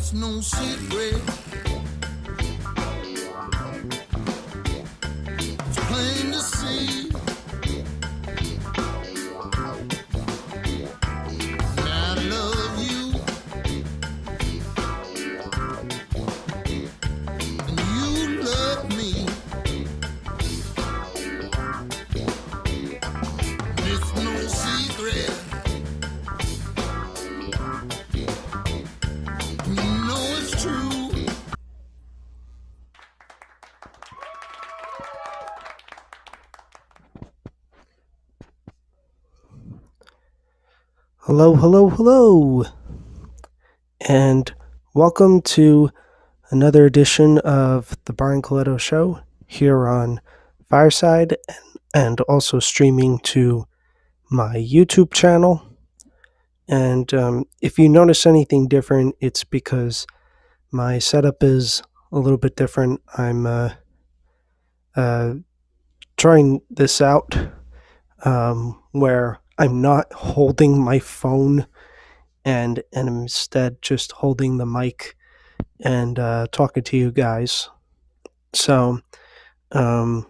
It's no secret. It's plain to see. And I love you, and you love me. It's no secret. You know it's true. Hello, hello, hello, and welcome to another edition of the Brian Colletto Show here on Fireside and also streaming to my YouTube channel. And if you notice anything different, it's because my setup is a little bit different. I'm uh, trying this out where I'm not holding my phone and instead just holding the mic and talking to you guys. So, um,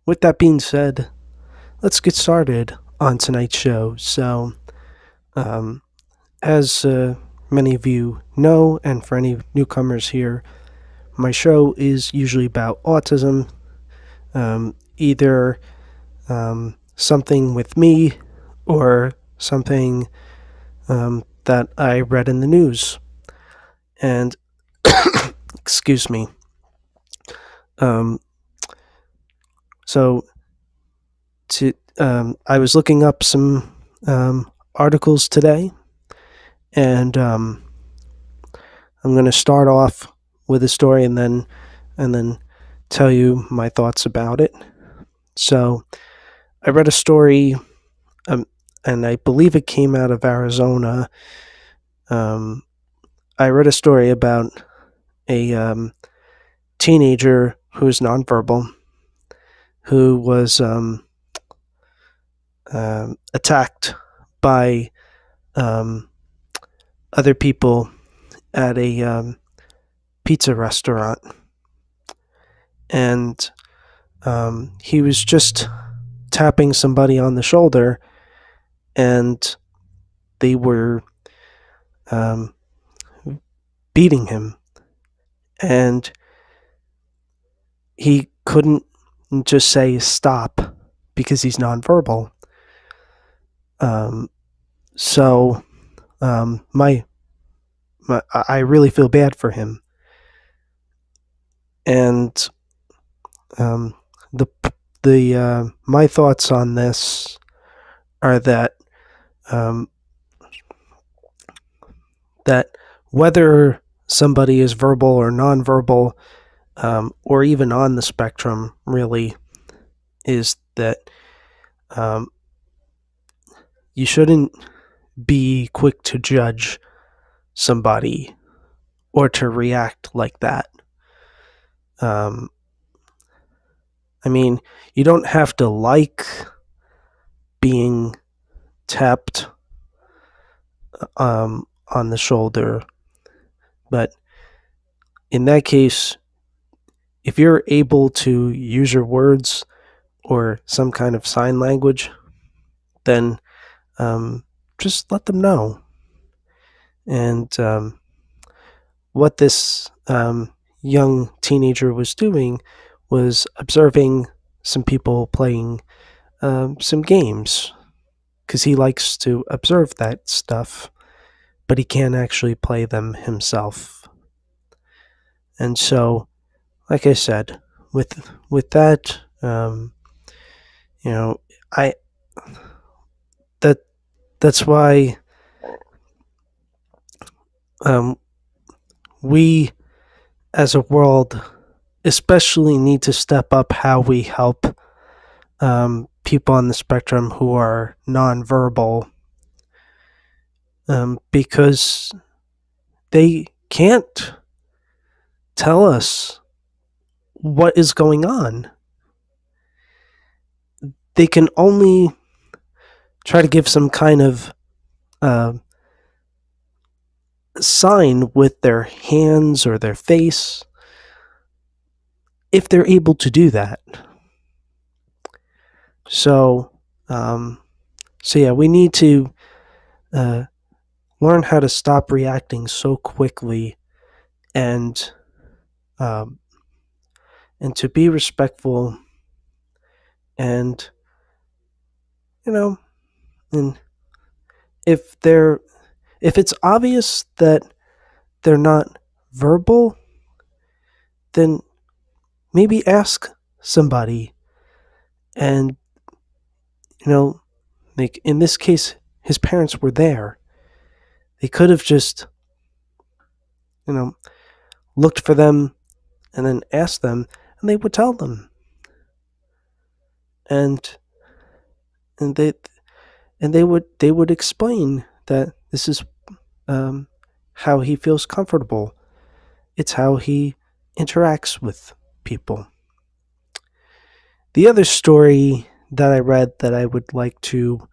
with that being said, let's get started on tonight's show. So, um, as many of you know, and for any newcomers here, my show is usually about autism, either something with me or something that I read in the news. And, excuse me. Um, so, I was looking up some articles today, and I'm going to start off with a story and then tell you my thoughts about it. So I read a story, and I believe it came out of Arizona. I read a story about a teenager who is nonverbal, who was attacked by um, other people at a pizza restaurant, and he was just tapping somebody on the shoulder, and they were um, beating him, and he couldn't just say stop because he's nonverbal. So my I really feel bad for him, and um, the my thoughts on this are that um, that whether somebody is verbal or nonverbal, or even on the spectrum, really, is that um, you shouldn't be quick to judge somebody or to react like that. Um, I mean, you don't have to like being tapped on the shoulder, but in that case, if you're able to use your words or some kind of sign language, then just let them know. And what this young teenager was doing was observing some people playing some games, because he likes to observe that stuff, but he can't actually play them himself. And so, like I said, with that, you know, I that that's why um, we as a world especially need to step up how we help people on the spectrum who are nonverbal, because they can't tell us what is going on. They can only try to give some kind of uh, sign with their hands or their face if they're able to do that. So, um, yeah, we need to uh, learn how to stop reacting so quickly and um, to be respectful and you know and if it's obvious that they're not verbal, then maybe ask somebody. And like in this case, his parents were there. They could have just you know looked for them and then asked them, and they would tell them. And and they would explain that this is how he feels comfortable. It's how he interacts with people. The other story that I read that I would like to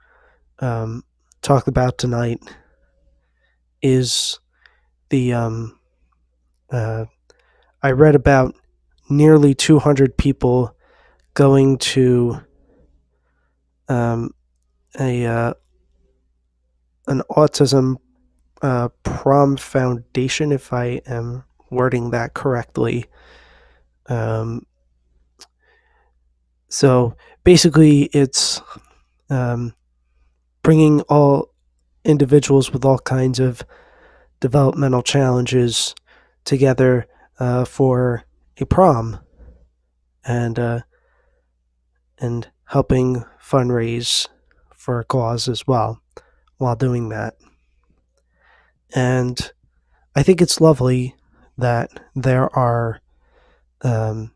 um, talk about tonight is the uh, I read about nearly 200 people going to um, a an autism prom foundation, if I am wording that correctly. Um, so basically, it's um, bringing all individuals with all kinds of developmental challenges together for a prom and helping fundraise for a cause as well while doing that. And I think it's lovely that there are um,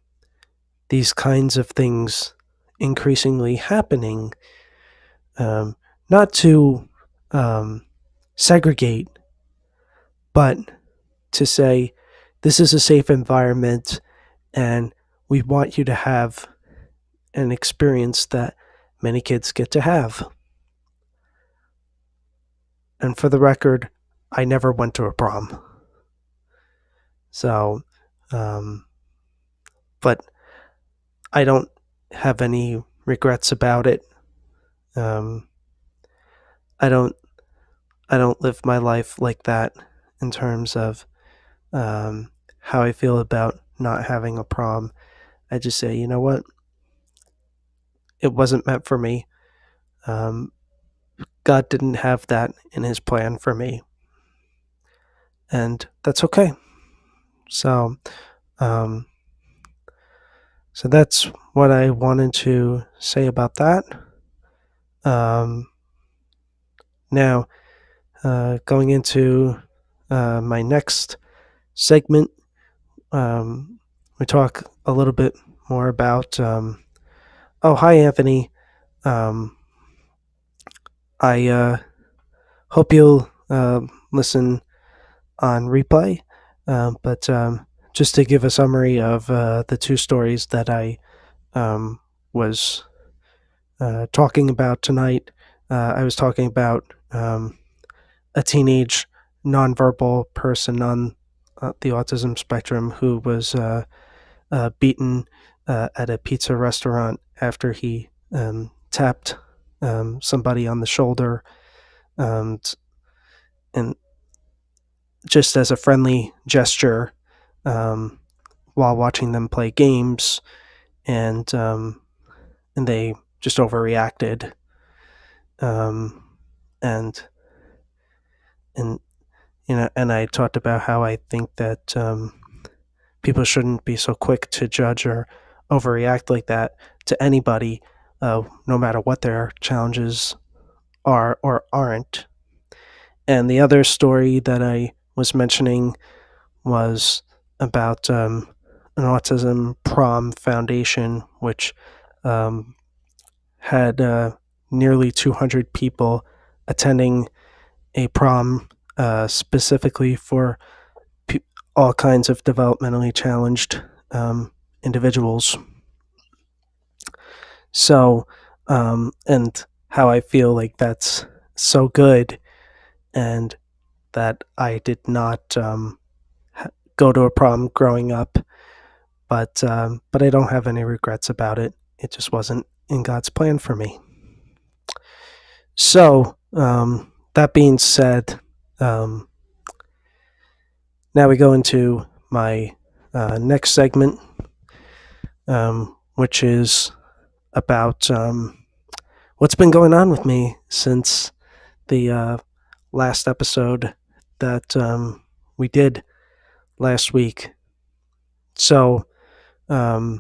these kinds of things increasingly happening, um, not to segregate, but to say this is a safe environment and we want you to have an experience that many kids get to have. And for the record, I never went to a prom. So, um, but I don't have any regrets about it. Um, I don't I don't live my life like that in terms of how I feel about not having a prom. I just say, you know what, it wasn't meant for me. Um, God didn't have that in His plan for me, and that's okay. So, um, that's what I wanted to say about that. Um, Now, going into my next segment, we talk a little bit more about. Oh, hi, Anthony. Um, I hope you'll listen on replay. But just to give a summary of the two stories that I was talking about tonight, I was talking about a teenage nonverbal person on the autism spectrum who was beaten at a pizza restaurant after he tapped somebody on the shoulder, and, and just as a friendly gesture um, while watching them play games, and they just overreacted, um, and and and I talked about how I think that people shouldn't be so quick to judge or overreact like that to anybody, no matter what their challenges are or aren't. And the other story that I was mentioning was about an autism prom foundation, which um, had nearly 200 people attending a prom specifically for pe- all kinds of developmentally challenged individuals. So, and how I feel like that's so good. And that I did not go to a prom growing up, but I don't have any regrets about it. It just wasn't in God's plan for me. So that being said, um, now we go into my next segment, which is about what's been going on with me since the last episode that we did last week. So I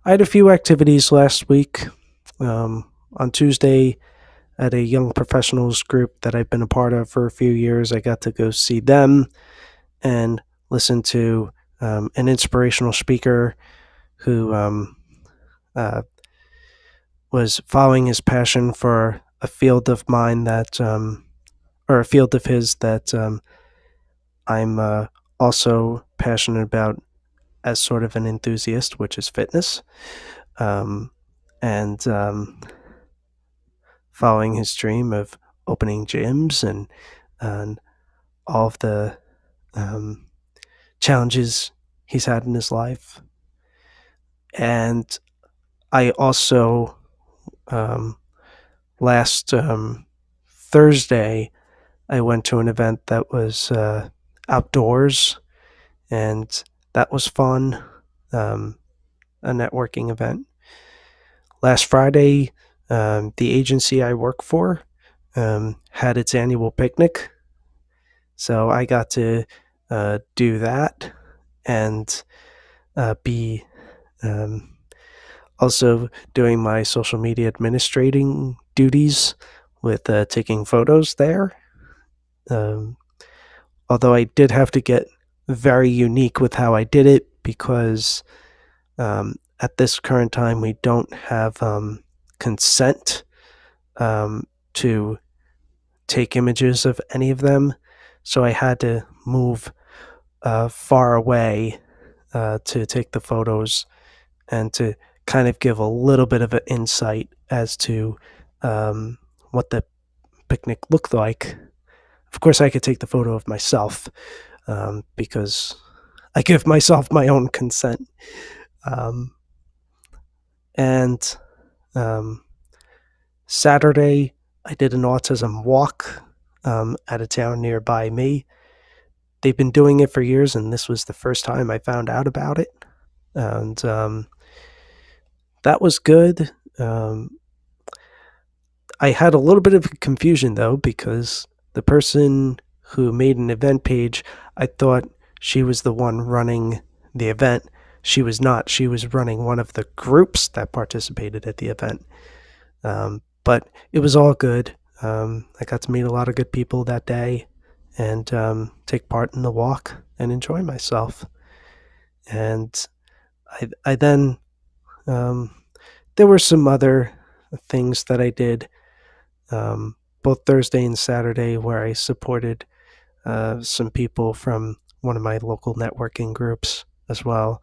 had a few activities last week. On Tuesday, at a young professionals group that I've been a part of for a few years, I got to go see them and listen to an inspirational speaker who was following his passion for a field of mine that, or a field of his that I'm also passionate about as sort of an enthusiast, which is fitness. And following his dream of opening gyms and all of the challenges he's had in his life. And I also, last Thursday, I went to an event that was outdoors, and that was fun, a networking event. Last Friday, the agency I work for had its annual picnic, so I got to do that and be also doing my social media administrating duties with taking photos there. Although I did have to get very unique with how I did it because at this current time we don't have consent to take images of any of them. So I had to move far away to take the photos and to kind of give a little bit of an insight as to what the picnic looked like. Of course, I could take the photo of myself because I give myself my own consent. And Saturday, I did an autism walk at a town nearby me. They've been doing it for years, and this was the first time I found out about it. And that was good. I had a little bit of confusion, though, because the person who made an event page, I thought she was the one running the event. She was not. She was running one of the groups that participated at the event. But it was all good. I got to meet a lot of good people that day and take part in the walk and enjoy myself. And I then, there were some other things that I did both Thursday and Saturday where I supported some people from one of my local networking groups as well.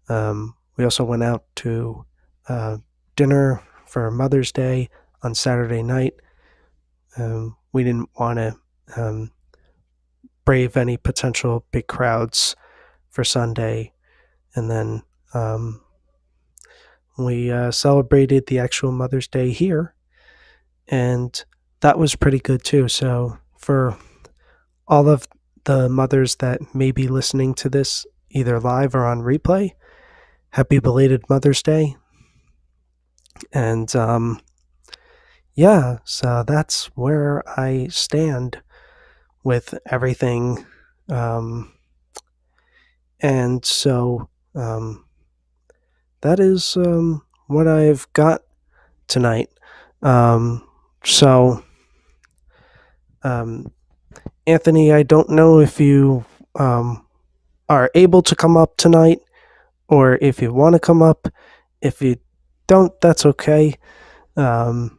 We also went out to dinner for Mother's Day on Saturday night. We didn't want to brave any potential big crowds for Sunday. And then we celebrated the actual Mother's Day here. And that was pretty good too. So for all of the mothers that may be listening to this either live or on replay, happy belated Mother's Day. And yeah, so that's where I stand with everything. And so that is what I've got tonight. So, Anthony, I don't know if you are able to come up tonight or if you want to come up. If you don't, that's okay. I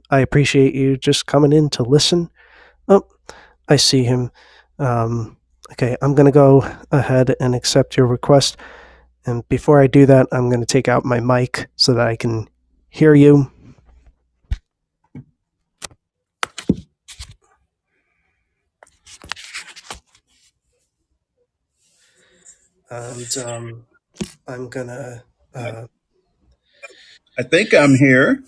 appreciate you just coming in to listen. Oh, I see him. Okay, I'm going to go ahead and accept your request. And before I do that, I'm going to take out my mic so that I can hear you. and I'm gonna. Uh, I think I'm here.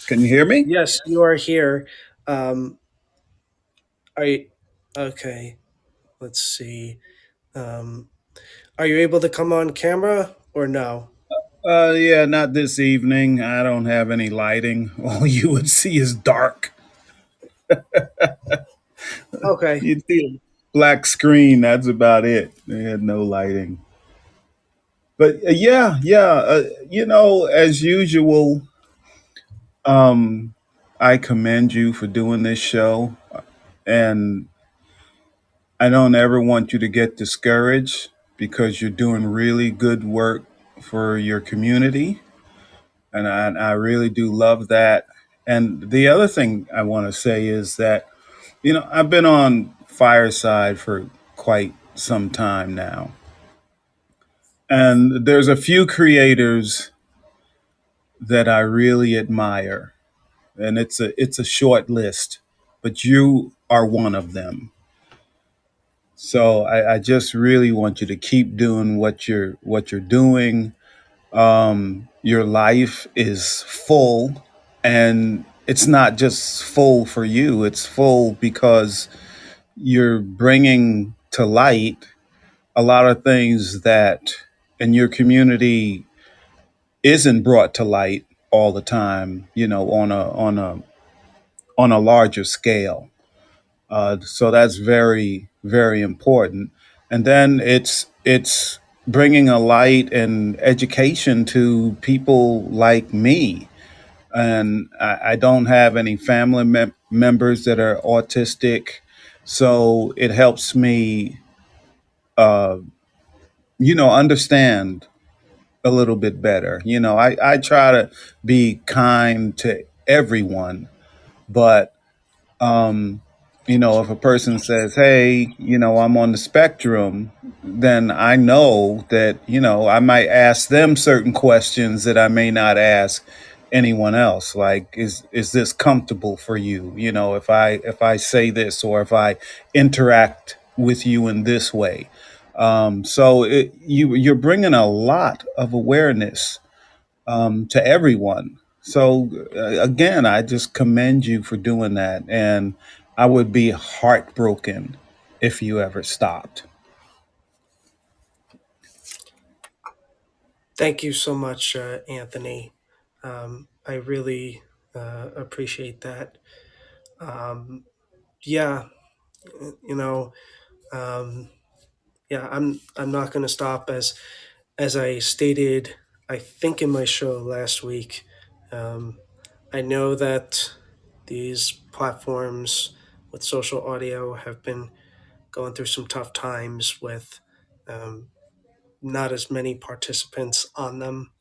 Can you hear me? yes, you are here. Um, are you, okay? Let's see. Um, are you able to come on camera or no? Yeah, not this evening. I don't have any lighting. All you would see is dark. Okay. You'd see a black screen. That's about it. They had no lighting. But as usual, um, I commend you for doing this show. And I don't ever want you to get discouraged because you're doing really good work for your community. And I really do love that. And the other thing I want to say is that, I've been on Fireside for quite some time now. And there's a few creators that I really admire. And it's a short list, but you are one of them. So I just really want you to keep doing what you're doing. Your life is full, and it's not just full for you, it's full because you're bringing to light a lot of things that in your community isn't brought to light all the time, on a larger scale. So that's very, very important. And then it's bringing a light and education to people like me. And I don't have any family members that are autistic, so it helps me, uh, understand a little bit better. I try to be kind to everyone, but um, if a person says, "Hey, I'm on the spectrum," then I know that I might ask them certain questions that I may not ask anyone else. Like, is this comfortable for you? If I say this or if I interact with you in this way. You're bringing a lot of awareness to everyone. So again, I just commend you for doing that, and I would be heartbroken if you ever stopped. Thank you so much, Anthony. I really appreciate that. Um, yeah, you know, um, yeah, I'm not going to stop as I stated. I think in my show last week. Um, I know that these platforms with social audio have been going through some tough times with um, not as many participants on them,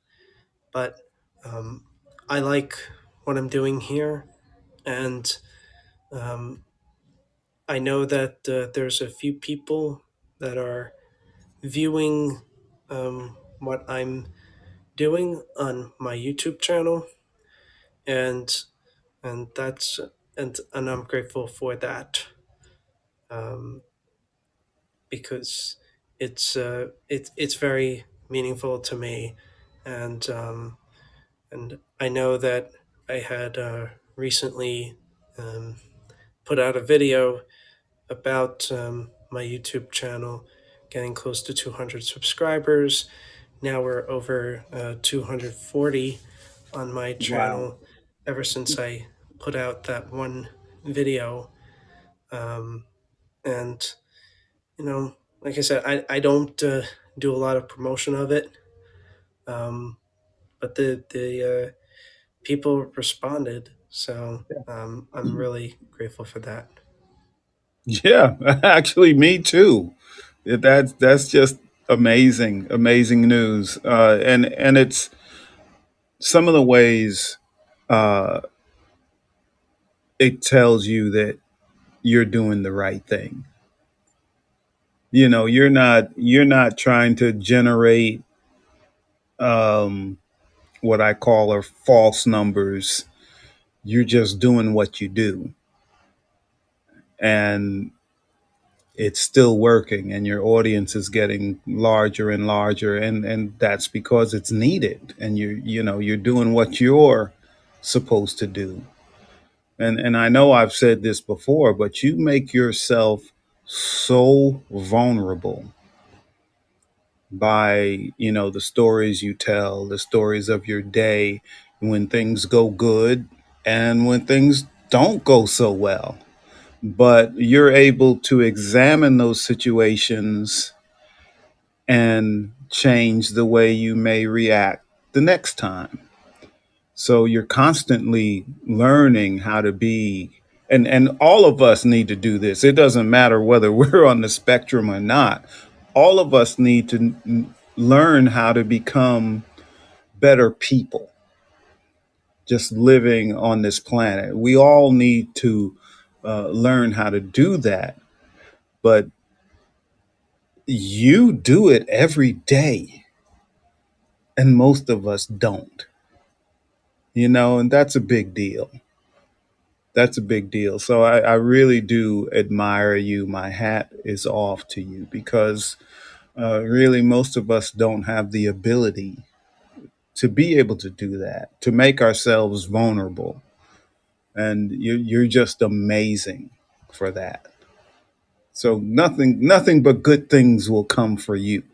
but um, I like what I'm doing here, and um, I know that there's a few people that are viewing what I'm doing on my YouTube channel, and that's and I'm grateful for that um, because it's very meaningful to me, and and I know that I had recently um, put out a video about my YouTube channel getting close to 200 subscribers. Now we're over 240 on my Wow. channel ever since I put out that one video. Um, and, like I said, I don't do a lot of promotion of it, um, but the people responded. So I'm really grateful for that. Yeah, actually, me too. That's just amazing, amazing news. And it's some of the ways uh, it tells you that you're doing the right thing. You're not trying to generate what I call are false numbers. You're just doing what you do. And it's still working and your audience is getting larger and larger, and that's because it's needed, and you're doing what you're supposed to do. And I know I've said this before, but you make yourself so vulnerable by the stories you tell, the stories of your day, when things go good and when things don't go so well. But you're able to examine those situations and change the way you may react the next time. So you're constantly learning how to be, and all of us need to do this. It doesn't matter whether we're on the spectrum or not. All of us need to learn how to become better people just living on this planet. We all need to learn how to do that. But you do it every day, and most of us don't, and that's a big deal. That's a big deal. So I really do admire you. My hat is off to you because really most of us don't have the ability to be able to do that, to make ourselves vulnerable. And you're just amazing for that. So nothing but good things will come for you.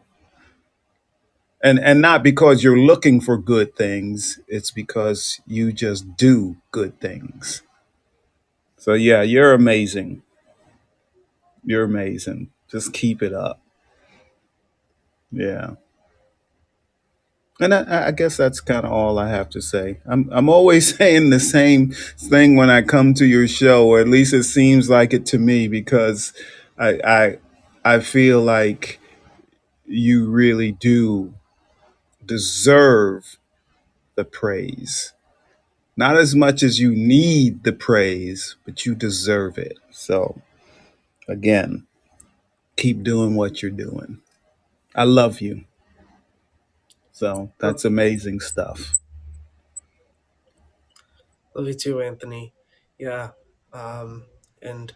And not because you're looking for good things, it's because you just do good things. So yeah, you're amazing. You're amazing. Just keep it up. Yeah. And I guess that's kind of all I have to say. I'm always saying the same thing when I come to your show, or at least it seems like it to me, because I I, I feel like you really do deserve the praise. Not as much as you need the praise, but you deserve it. So again, keep doing what you're doing. I love you. So Love that's amazing stuff. love you too, Anthony. Yeah. Um, and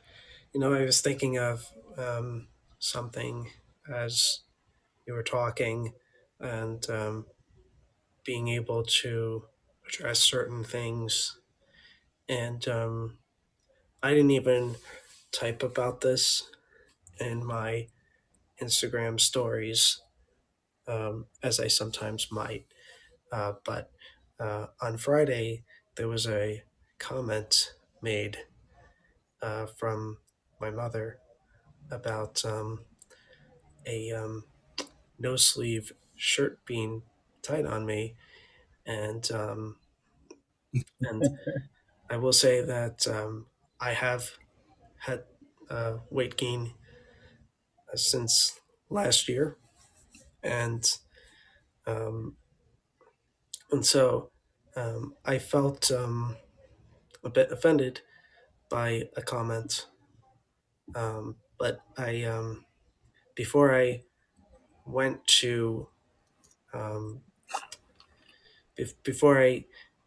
I was thinking of something as you were talking, and being able to address certain things. And I didn't even type about this in my Instagram stories, as I sometimes might. But on Friday, there was a comment made from my mother about a no sleeve shirt being tied on me, and and I will say that I have had weight gain since last year, and um, so I felt a bit offended by a comment. But I before I went to um, before I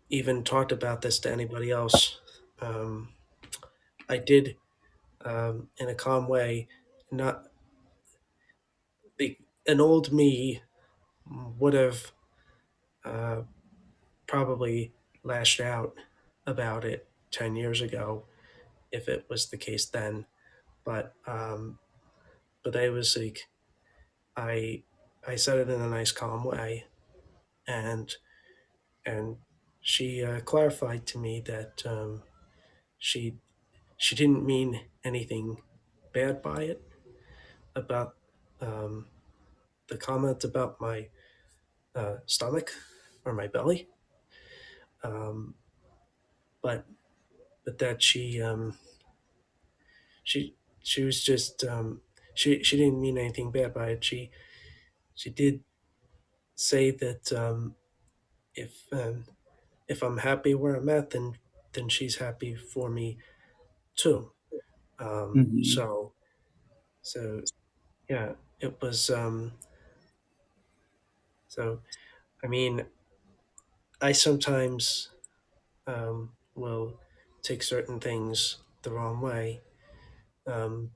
even talked about this to anybody else, um, I did, in a calm way. Not the An old me would have uh, probably lashed out about it 10 years ago if it was the case then. But I was like, I I said it in a nice, calm way, and and she clarified to me that she she didn't mean anything bad by it, about um, the comment about my stomach or my belly, um, but that she was just she didn't mean anything bad by it. She did say that if if I'm happy where I'm at, then she's happy for me too. Hmm. So yeah, it was so I mean, I sometimes will take certain things the wrong way, um,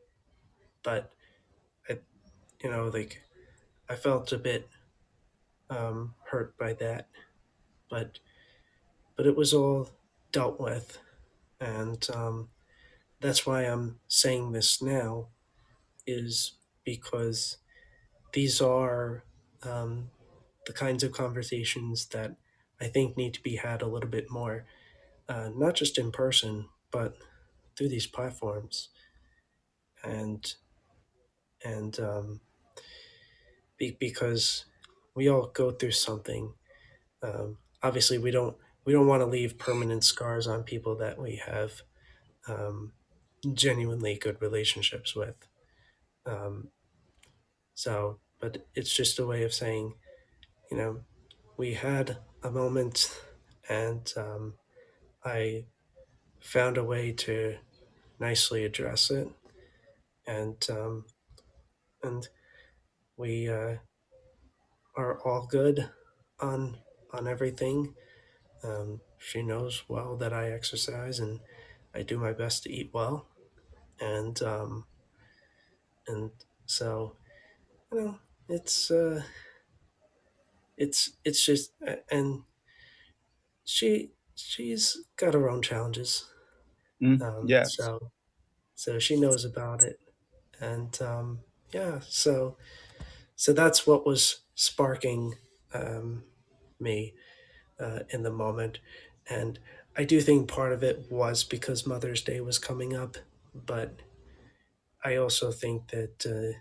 but I, like I felt a bit hurt by that, but it was all dealt with, and that's why I'm saying this now, is because these are um, the kinds of conversations that I think need to be had a little bit more, not just in person, but through these platforms, and because we all go through something. Obviously, we don't want to leave permanent scars on people that we have um, genuinely good relationships with. Um, but it's just a way of saying, you know, we had a moment, and I found a way to nicely address it, and and we are all good on everything. She knows well that I exercise and I do my best to eat well, and and so you know it's it's just and she's got her own challenges, Yes. so she knows about it, and yeah, so that's what was sparking um, me in the moment. And I do think part of it was because Mother's Day was coming up, but I also think that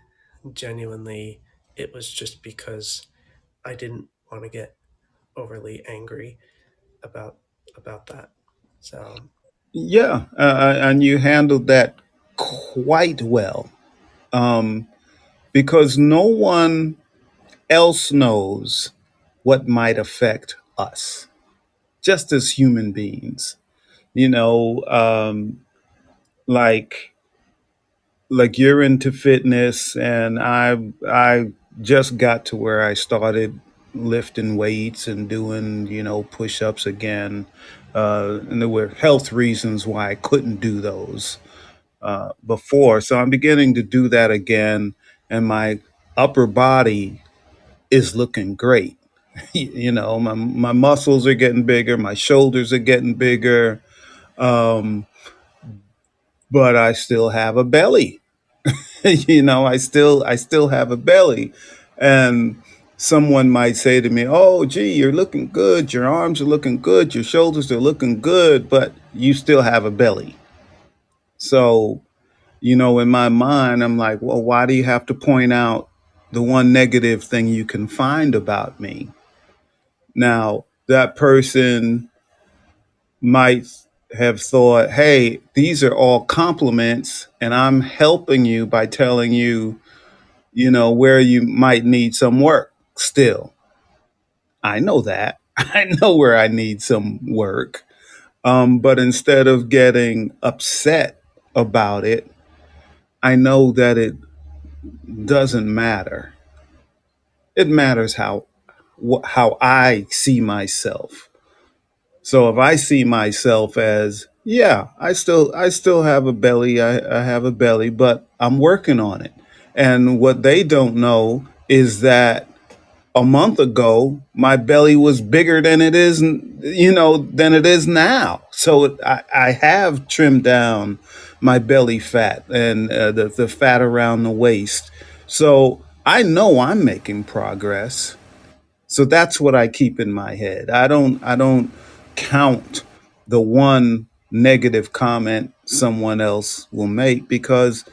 genuinely it was just because I didn't want to get overly angry about that. So Yeah, and you handled that quite well, um, because no one else knows what might affect us, just as human beings. You know, like you're into fitness, and I just got to where I started lifting weights and doing push-ups again, and there were health reasons why I couldn't do those before, so I'm beginning to do that again, and my upper body is looking great. My muscles are getting bigger, my shoulders are getting bigger, um, but I still have a belly. I still have a belly, and someone might say to me, "Oh, gee, you're looking good. Your arms are looking good. Your shoulders are looking good, but you still have a belly." So, in my mind, I'm like, "Well, why do you have to point out the one negative thing you can find about me?" Now, that person might have thought, "Hey, these are all compliments, and I'm helping you by telling you where you might need some work still." I know that. I know where I need some work. But instead of getting upset about it, I know that it doesn't matter. It matters how I see myself. So if I see myself as, yeah, I still have a belly, I have a belly, but I'm working on it. And what they don't know is that a month ago, my belly was bigger than it is now. So I have trimmed down my belly fat and the fat around the waist. So I know I'm making progress. So that's what I keep in my head. I don't count the one negative comment someone else will make, because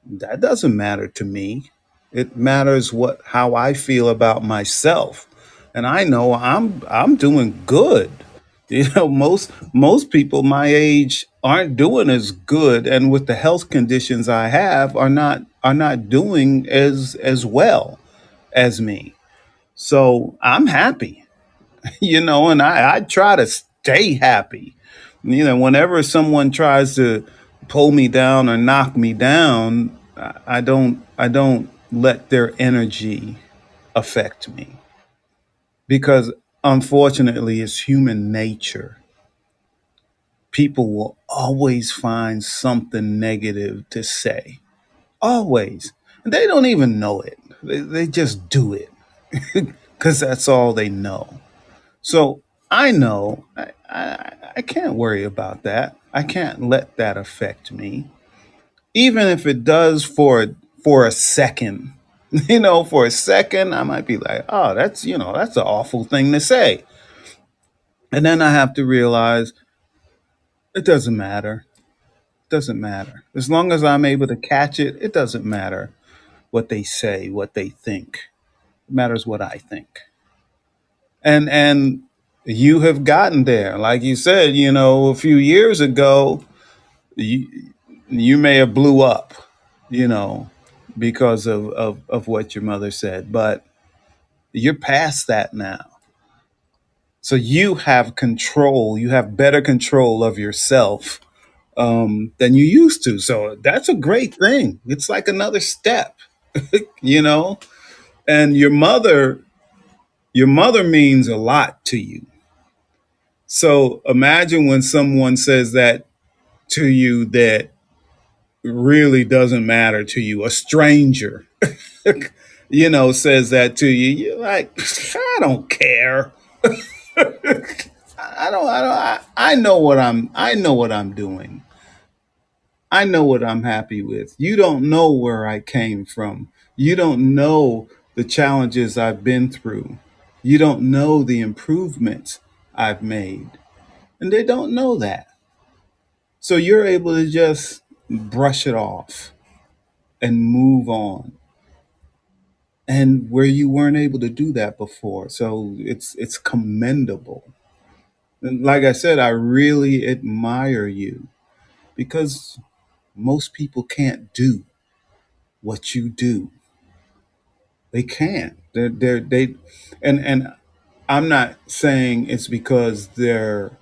that doesn't matter to me. It matters how I feel about myself. And I know I'm doing good. Most people my age aren't doing as good, and with the health conditions I have are not doing as well as me. So I'm happy, and I try to stay happy. Whenever someone tries to pull me down or knock me down, I don't let their energy affect me, because unfortunately it's human nature. People will always find something negative to say. always. And they don't even know it. They just do it because that's all they know. So I know I can't worry about that. I can't let that affect me, even if it does for a second. For a second, I might be like, "Oh, that's an awful thing to say," and then I have to realize it doesn't matter. It doesn't matter as long as I'm able to catch it. It doesn't matter what they say, what they think. It matters what I think. And you have gotten there, like you said. A few years ago, you, you may have blew up, you know, because of what your mother said, but you're past that now. So you have control. You have better control of yourself than you used to. So that's a great thing. It's like another step, you know. And your mother means a lot to you. So imagine when someone says that to you that really doesn't matter to you. A stranger, says that to you. You're like, I don't care. I know what I'm doing. I know what I'm happy with. You don't know where I came from. You don't know the challenges I've been through. You don't know the improvements I've made. And they don't know that. So you're able to just brush it off and move on. And where you weren't able to do that before. So it's commendable. And like I said, I really admire you because most people can't do what you do. They can't. And I'm not saying it's because they're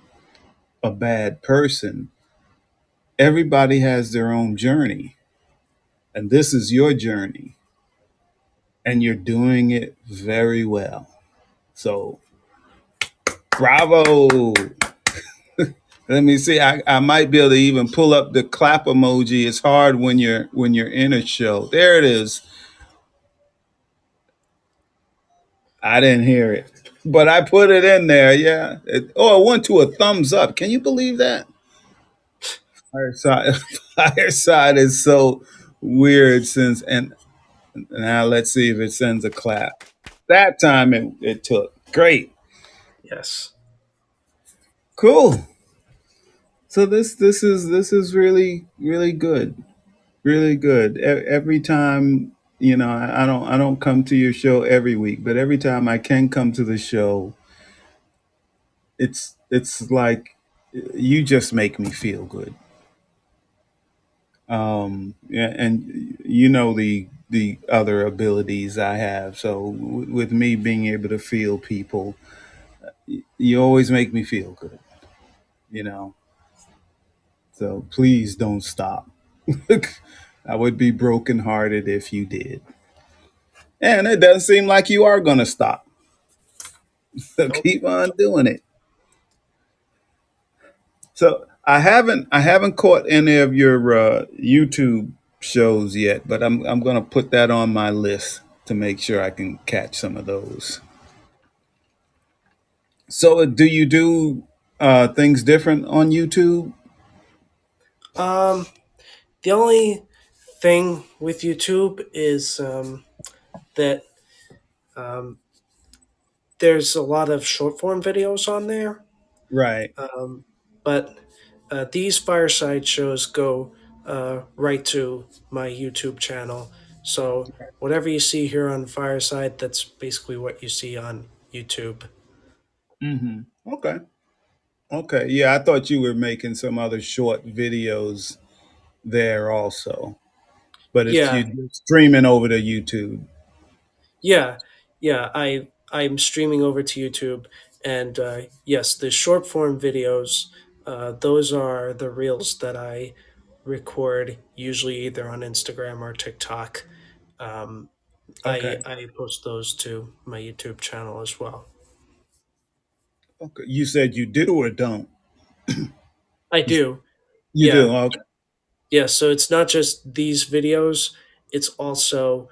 a bad person. Everybody has their own journey, and this is your journey, and you're doing it very well. So, bravo. Let me see. I might be able to even pull up the clap emoji. It's hard when you're in a show. There it is. I didn't hear it, but I put it in there. Yeah. It went to a thumbs up. Can you believe that? Fireside, Fireside is so weird. And now let's see if it sends a clap. That time it took. Great. Yes. Cool. So this is really really good. Really good. Every time, I don't come to your show every week, but every time I can come to the show, it's like you just make me feel good. Yeah, and the other abilities I have. So with me being able to feel people, you always make me feel good. You know. So please don't stop. I would be brokenhearted if you did. And it doesn't seem like you are going to stop. So Nope. keep on doing it. So I haven't caught any of your YouTube shows yet, but I'm going to put that on my list to make sure I can catch some of those. So do you do things different on YouTube? Um, the only thing with YouTube is that um, there's a lot of short form videos on there. Right. But these fireside shows go right to my YouTube channel. So whatever you see here on Fireside, that's basically what you see on YouTube. Hmm. Okay. Okay. Yeah, I thought you were making some other short videos there also, but it's Yeah, you streaming over to YouTube. yeah, yeah. I'm streaming over to YouTube, and yes, the short form videos. Those are the reels that I record, usually either on Instagram or TikTok. Um, I Okay. I post those to my YouTube channel as well. Okay. You said you do or don't? I You, do. you do. Yeah. Okay. Yeah. So it's not just these videos. it's also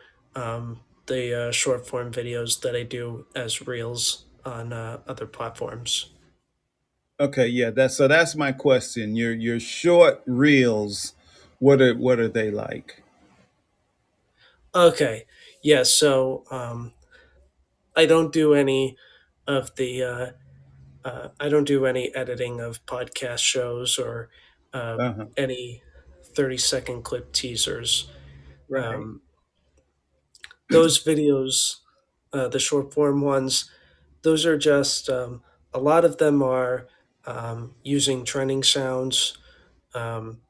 the short form videos that I do as reels on other platforms. Okay, yeah, that's my question. Your short reels, what are they like? Okay, yeah. So I don't do any of the I don't do any editing of podcast shows or Uh-huh. any 30-second clip teasers. Right. Um, those videos, the short form ones, those are just a lot of them are using trending sounds, um,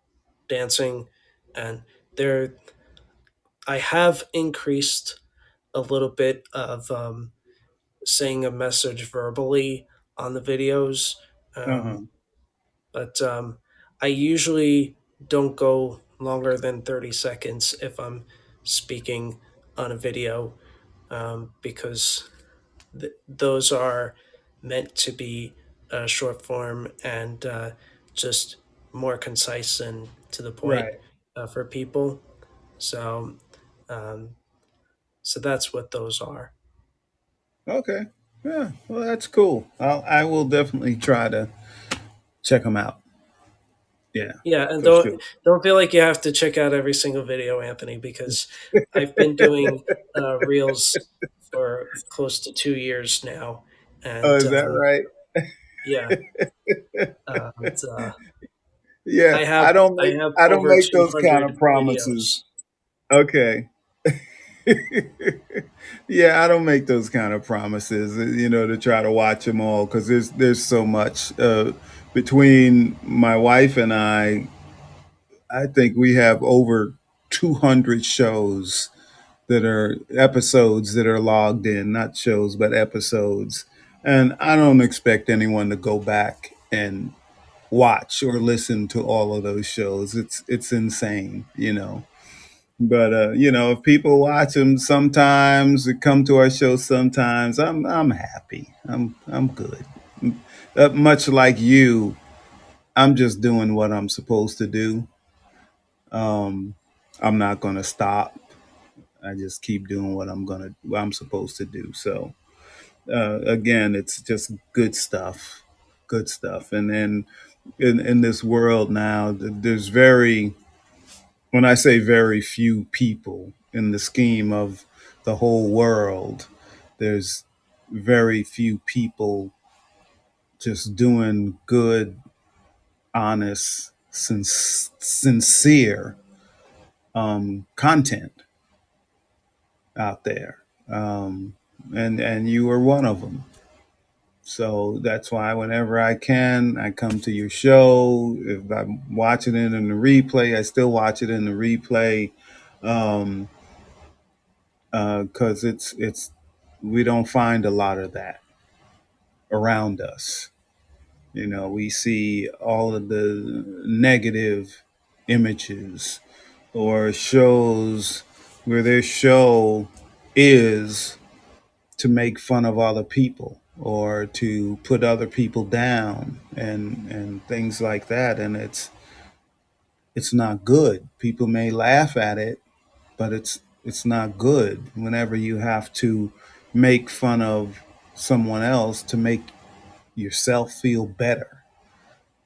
dancing, and they're I have increased a little bit of saying a message verbally on the videos. Uh-huh. But I usually don't go longer than 30 seconds if I'm speaking on a video, because those are meant to be short form and just more concise and to the point Right. for people. So, um, so that's what those are. Okay. Yeah. Well, that's cool. I will definitely try to check them out. Yeah, Yeah, and for sure. don't feel like you have to check out every single video, Anthony, because I've been doing reels for close to 2 years now, Oh, and is that right? yeah, and, Yeah, I have I don't over make two those kind hundred of promises. videos. Okay. Yeah, I don't make those kind of promises, to try to watch them all because there's so much between my wife and I. I think we have over 200 shows that are episodes that are logged in, not shows, but episodes. And I don't expect anyone to go back and watch or listen to all of those shows. It's insane. But if people watch them sometimes, or come to our show sometimes, I'm happy. I'm good. Much like you, I'm just doing what I'm supposed to do. Um, I'm not gonna stop. I just keep doing what I'm supposed to do. So again, it's just good stuff. And then in this world now, there's when I say very few people in the scheme of the whole world, there's very few people just doing good, honest, sincere content out there, and you are one of them. So that's why whenever I can, I come to your show. If I'm watching it in the replay, I still watch it in the replay. Um, because it's we don't find a lot of that around us. We see all of the negative images or shows where their show is to make fun of other people or to put other people down and things like that, and it's not good. People may laugh at it, but it's not good whenever you have to make fun of someone else to make yourself feel better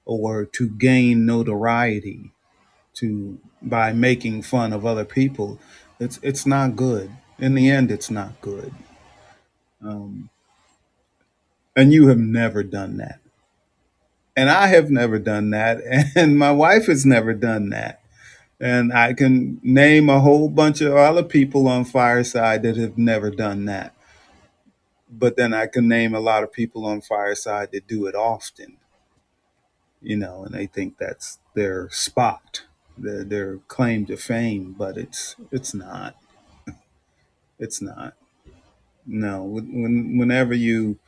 or to gain notoriety to by making fun of other people. It's not good. In the end, it's not good. And you have never done that, and I have never done that, and my wife has never done that. And I can name a whole bunch of other people on Fireside that have never done that. But then I can name a lot of people on Fireside that do it often, and they think that's their spot, their claim to fame, but it's not. It's not. No, whenever you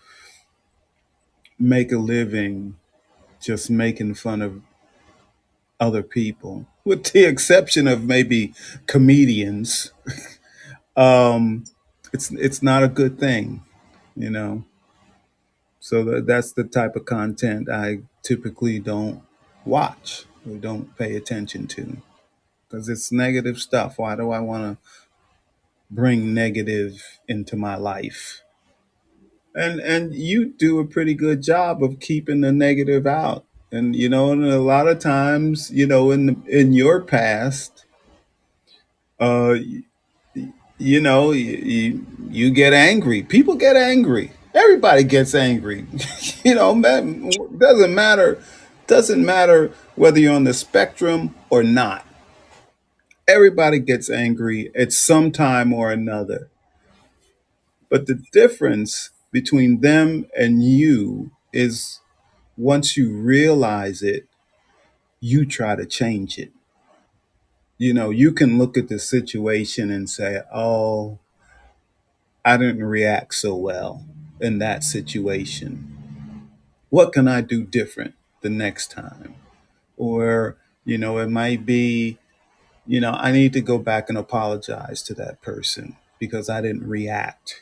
make a living just making fun of other people, with the exception of maybe comedians, um, it's not a good thing, you know. So that's the type of content I typically don't watch or don't pay attention to because it's negative stuff. Why do I want to bring negative into my life? And you do a pretty good job of keeping the negative out. And and a lot of times, in your past, uh, you get angry. People get angry. Everybody gets angry. Man, doesn't matter whether you're on the spectrum or not. Everybody gets angry at some time or another. But the difference between them and you is once you realize it, you try to change it. You can look at the situation and say, "Oh, I didn't react so well in that situation. What can I do different the next time?" Or, it might be, I need to go back and apologize to that person because I didn't react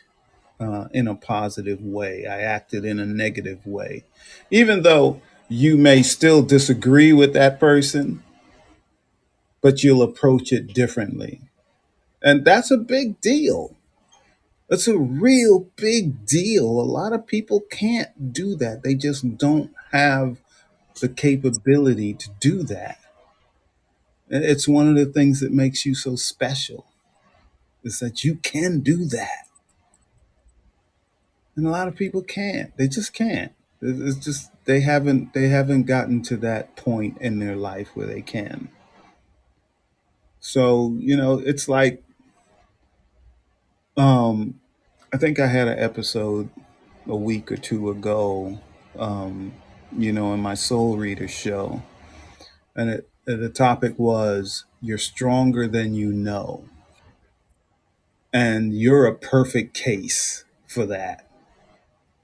in a positive way. I acted in a negative way. Even though you may still disagree with that person, but you'll approach it differently. And that's a big deal. It's a real big deal. A lot of people can't do that. They just don't have the capability to do that. And it's one of the things that makes you so special is that you can do that. And a lot of people can't. They just can't. It's just they haven't gotten to that point in their life where they can. So, it's like um I think I had an episode a week or two ago, um, in my Soul Reader show, and the topic was "You're stronger than you know," and you're a perfect case for that.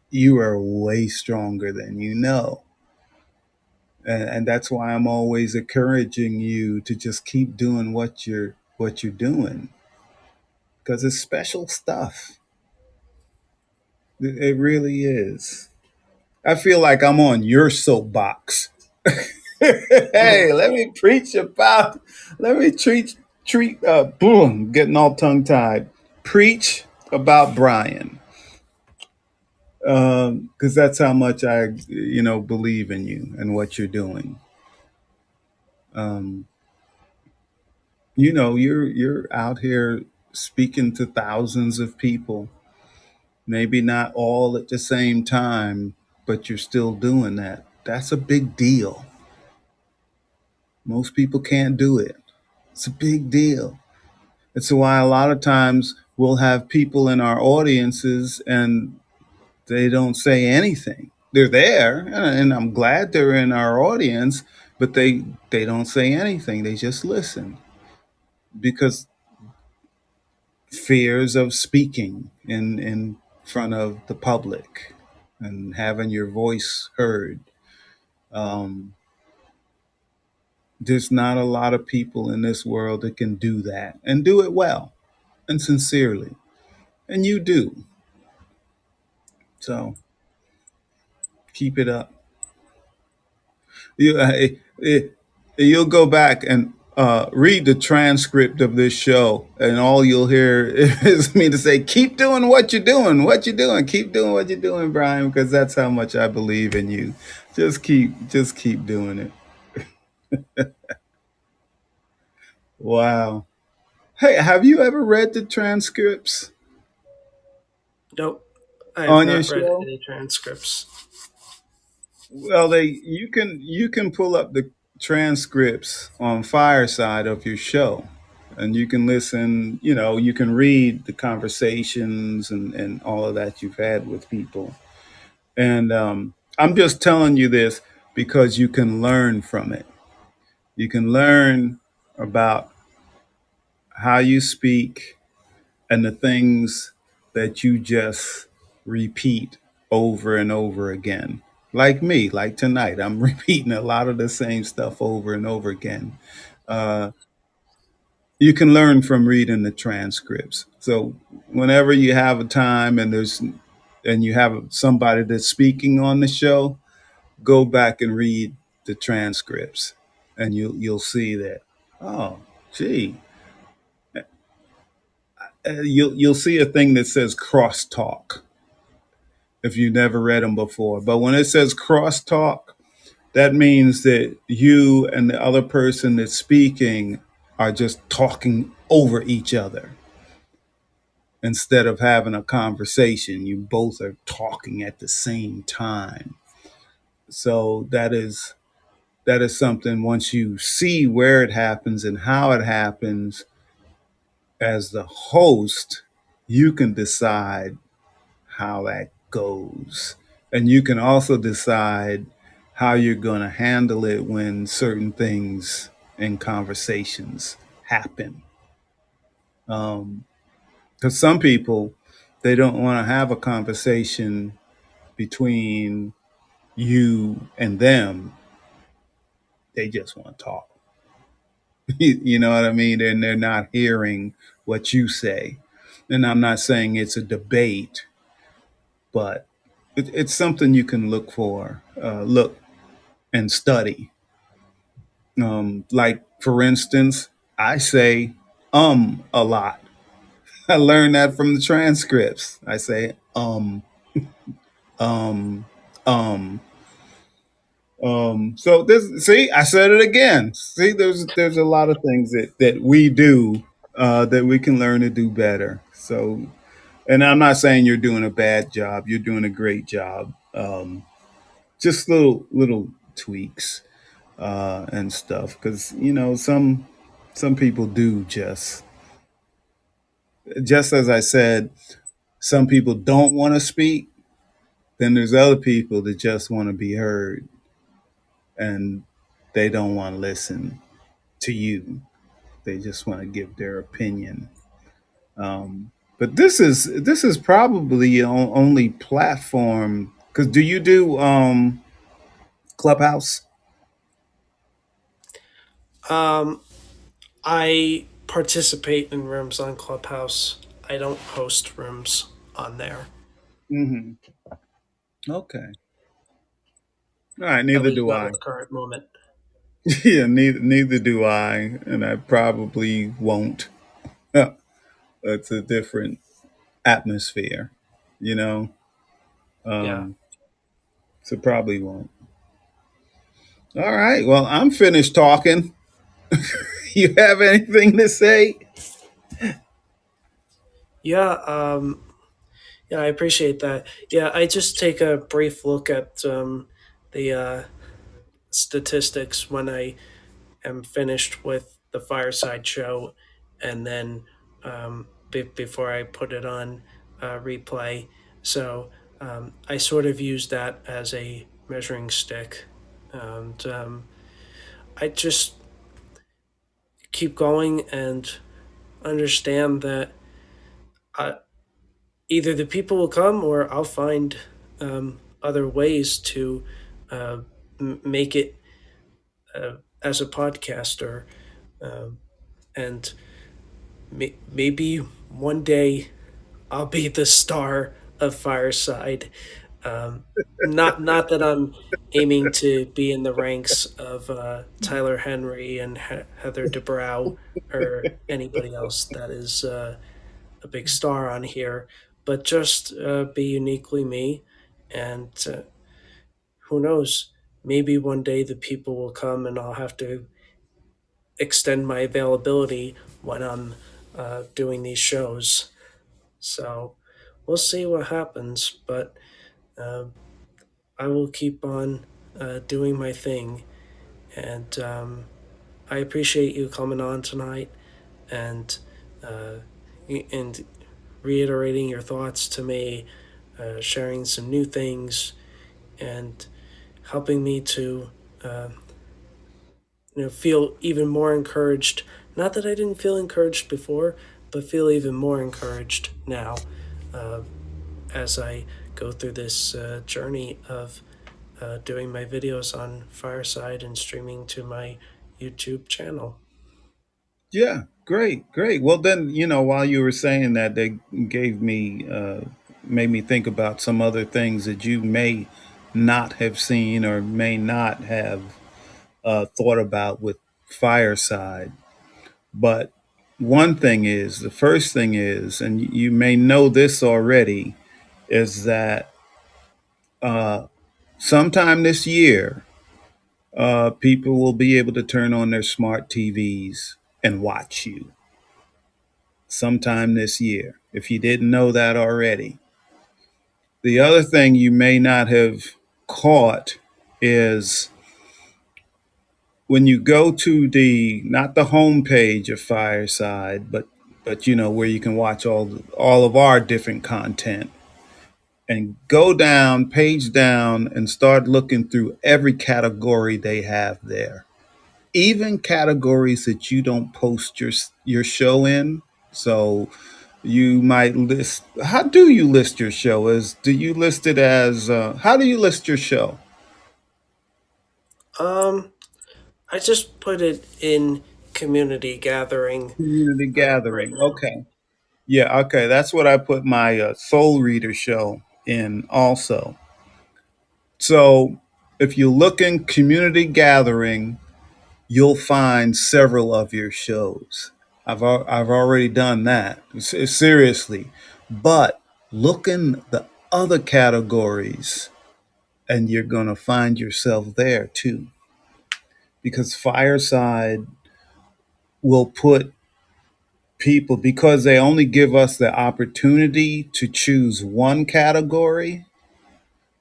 You are way stronger than you know, and that's why I'm always encouraging you to just keep doing what you're doing because it's special stuff. It really is. I feel like I'm on your soapbox. Hey, let me treat boom, getting all tongue tied. Preach about Brian. Because that's how much I, believe in you and what you're doing. Um, you're out here speaking to thousands of people, maybe not all at the same time, but you're still doing that. That's a big deal. Most people can't do it. It's a big deal. It's why a lot of times we'll have people in our audiences and they don't say anything. They're there, and I'm glad they're in our audience, but they don't say anything. They just listen because fears of speaking in front of the public and having your voice heard. Um, there's not a lot of people in this world that can do that and do it well and sincerely, and you do. So keep it up. You'll go back and read the transcript of this show, and all you'll hear is me to say, "Keep doing what you're doing. What you're doing. Keep doing what you're doing, Brian, because that's how much I believe in you. Just keep doing it." Wow. Hey, have you ever read the transcripts Nope. I have on your not read show? any transcripts. Well, you can pull up the transcripts on Fireside of your show, and you can listen. You can read the conversations and all of that you've had with people. And I'm just telling you this because you can learn from it. You can learn about how you speak and the things that you just repeat over and over again. Like me, like tonight, I'm repeating a lot of the same stuff over and over again. Uh, you can learn from reading the transcripts. So whenever you have a time and you have somebody that's speaking on the show, go back and read the transcripts, and you'll see that. Oh, Gee, you'll see a thing that says crosstalk if you've never read them before. But when it says crosstalk, that means that you and the other person that's speaking are just talking over each other instead of having a conversation. You both are talking at the same time. So that is something, once you see where it happens and how it happens, as the host, you can decide how that goes. And you can also decide how you're going to handle it when certain things and conversations happen. Because some people, they don't want to have a conversation between you and them. They just want to talk. You know what I mean? And they're not hearing what you say. And I'm not saying it's a debate, but it's something you can look for, look and study. Like, for instance, I say a lot. I learned that from the transcripts. I say um, um. So this, see, I said it again. See, there's a lot of things that we do that we can learn to do better. So, and I'm not saying you're doing a bad job. You're doing a great job. Just little tweaks and stuff, because some people do just as I said. Some people don't want to speak. Then there's other people that just want to be heard, and they don't want to listen to you. They just want to give their opinion. But this is probably the only platform. Because do you do Clubhouse? Um, I participate in rooms on Clubhouse. I don't host rooms on there, Hmm. Okay. All right. at Neither least do not I. at the current moment. Yeah. Neither do I, and I probably won't. It's a different atmosphere, you know. Yeah. Um, so probably won't. All right. Well, I'm finished talking. You have anything to say? Yeah, yeah, I appreciate that. Yeah, I just take a brief look at the statistics when I am finished with the fireside show, and then before I put it on replay. So I sort of use that as a measuring stick, and I just keep going and understand that I, either the people will come or I'll find other ways to uh, make it as a podcaster. Um, and maybe one day I'll be the star of Fireside. Um, not that I'm aiming to be in the ranks of Tyler Henry and Heather DeBrow or anybody else that is a big star on here, but just be uniquely me. And who knows? Maybe one day the people will come and I'll have to extend my availability when I'm doing these shows. So we'll see what happens, but uh, I will keep on doing my thing. And I appreciate you coming on tonight and uh, and reiterating your thoughts to me, sharing some new things, and helping me to uh, feel even more encouraged. Not that I didn't feel encouraged before, but feel even more encouraged now uh, as I go through this journey of doing my videos on Fireside and streaming to my YouTube channel. Yeah, great, great. Well, then, while you were saying that, they made me think about some other things that you may not have seen or may not have thought about with Fireside. But one thing is, the first thing is, and you may know this already, is that uh, sometime this year, people will be able to turn on their smart TVs and watch you. Sometime this year, if you didn't know that already. The other thing you may not have caught is when you go to the not the home page of Fireside, but where you can watch all of our different content, and go down, page down, and start looking through every category they have there, even categories that you don't post your show in. So you might list. How do you list your show? As do you list it as? How do you list your show? Um, I just put it in community gathering Community right gathering. now. Okay. Yeah. Okay. That's what I put my Soul Reader show in also. So if you look in community gathering, you'll find several of your shows. I've already done that. Seriously. But look in the other categories and you're going to find yourself there too. Because Fireside will put people, because they only give us the opportunity to choose one category.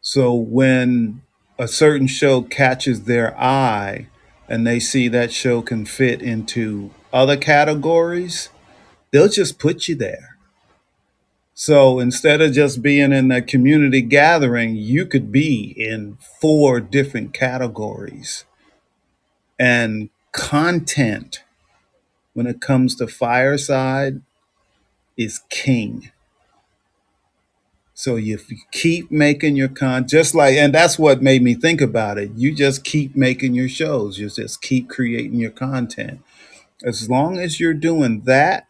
So when a certain show catches their eye and they see that show can fit into other categories, they'll just put you there. So instead of just being in that community gathering, you could be in four different categories. And content, when it comes to Fireside, is king. So if you keep making your just like, and that's what made me think about it. You just keep making your shows. You just keep creating your content. As long as you're doing that,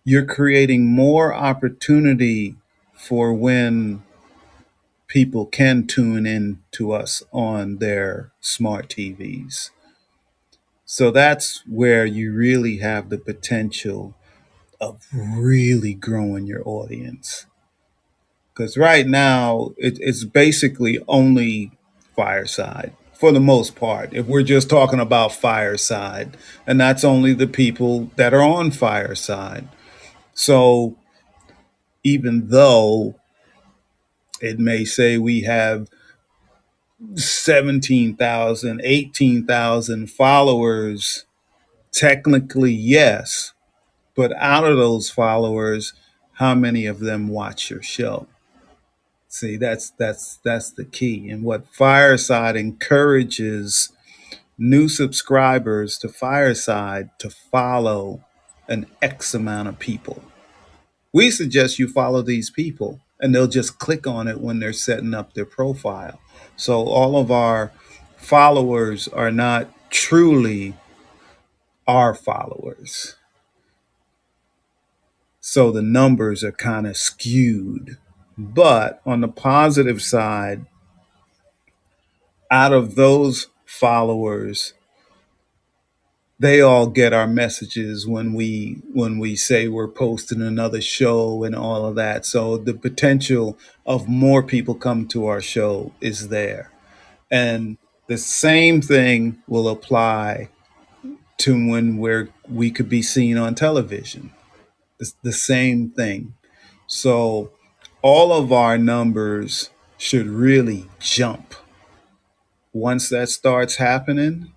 you're creating more opportunity for when people can tune in to us on their smart TVs. So that's where you really have the potential of really growing your audience. Because right now, it's basically only Fireside for the most part. If we're just talking about Fireside, and that's only the people that are on Fireside. So even though it may say we have 17,000, 18,000 followers, technically, yes. But out of those followers, how many of them watch your show? See, that's the key. And what Fireside encourages new subscribers to Fireside to follow an X amount of people. We suggest you follow these people and they'll just click on it when they're setting up their profile. So all of our followers are not truly our followers. So the numbers are kind of skewed. But on the positive side, out of those followers, they all get our messages when we say we're posting another show and all of that. So the potential of more people come to our show is there. And the same thing will apply to when we could be seen on television. It's the same thing. So all of our numbers should really jump once that starts happening,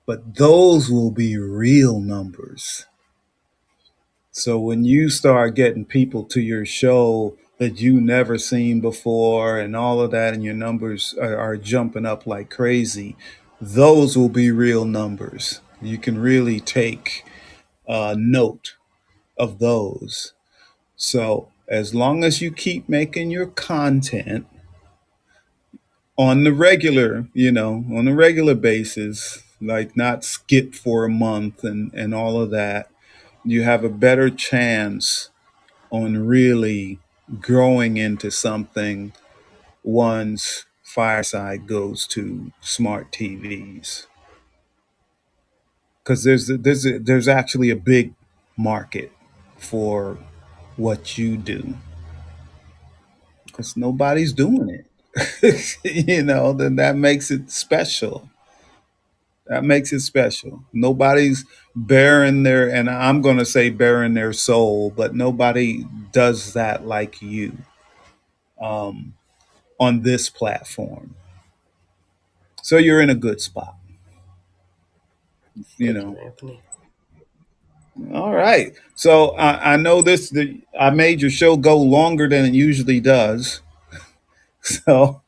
but those will be real numbers. So when you start getting people to your show that you never seen before and all of that, and your numbers are jumping up like crazy, those will be real numbers. You can really take note of those. So as long as you keep making your content on the regular, on a regular basis, like not skip for a month and all of that, you have a better chance on really growing into something once Fireside goes to smart TVs. because there's actually a big market for what you do, because nobody's doing it. Then that makes it special. That makes it special. Nobody's bearing their, and I'm going to say bearing their soul, but nobody does that like you on this platform. So you're in a good spot, you Thank you, know. Anthony. All right. So I know I made your show go longer than it usually does. So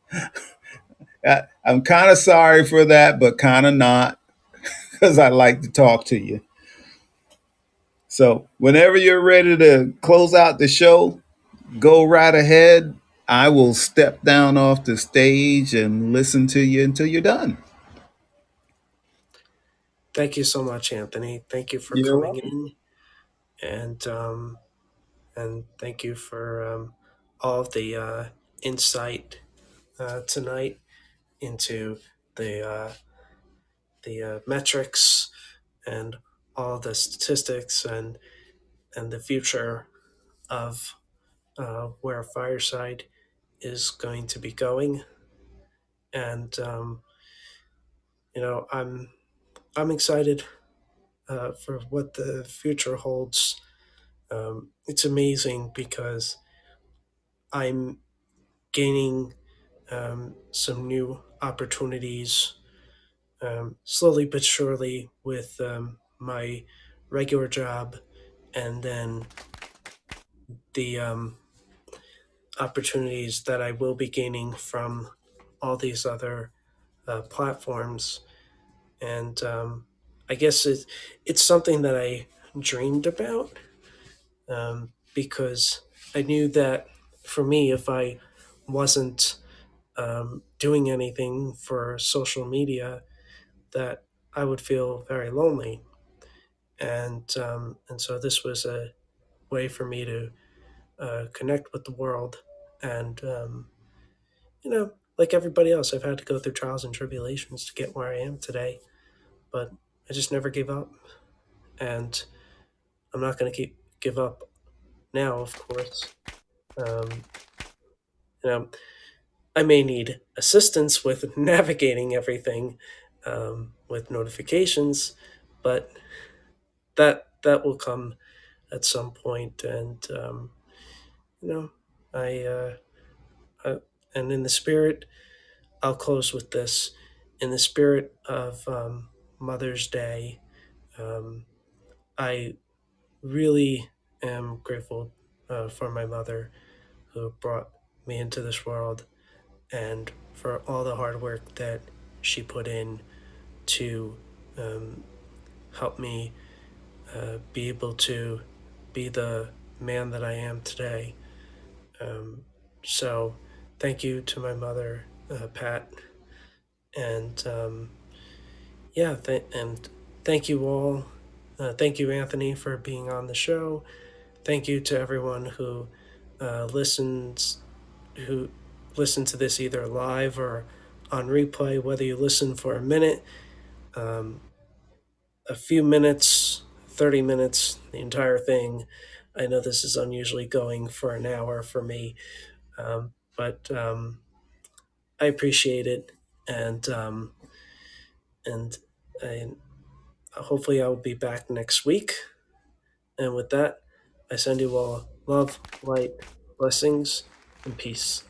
I'm kind of sorry for that, but kind of not, because I like to talk to you. So whenever you're ready to close out the show, go right ahead. I will step down off the stage and listen to you until you're done. Thank you so much, Anthony. Thank you for You're coming welcome. in, and thank you for all of the insight tonight into the metrics and all the statistics and the future of where Fireside is going to be going. And I'm excited for what the future holds. It's amazing because I'm gaining some new opportunities slowly but surely with my regular job, and then the opportunities that I will be gaining from all these other platforms. And I guess it's something that I dreamed about because I knew that for me, if I wasn't doing anything for social media, that I would feel very lonely. And so this was a way for me to connect with the world. And like everybody else, I've had to go through trials and tribulations to get where I am today, but I just never gave up. And I'm not going to give up now, of course. Um, you know, I may need assistance with navigating everything with notifications, but that will come at some point. And you know, I, I and in the spirit, I'll close with this. In the spirit of Mother's Day, um, I really am grateful for my mother who brought me into this world and for all the hard work that she put in to um, help me be able to be the man that I am today. Um, so, thank you to my mother, Pat, and and thank you all. Thank you, Anthony, for being on the show. Thank you to everyone who listens, who listen to this either live or on replay. Whether you listen for a minute, um, a few minutes, 30 minutes, the entire thing. I know this is unusually going for an hour for me, but I appreciate it, and and I, hopefully I will be back next week. And with that, I send you all love, light, blessings, and peace.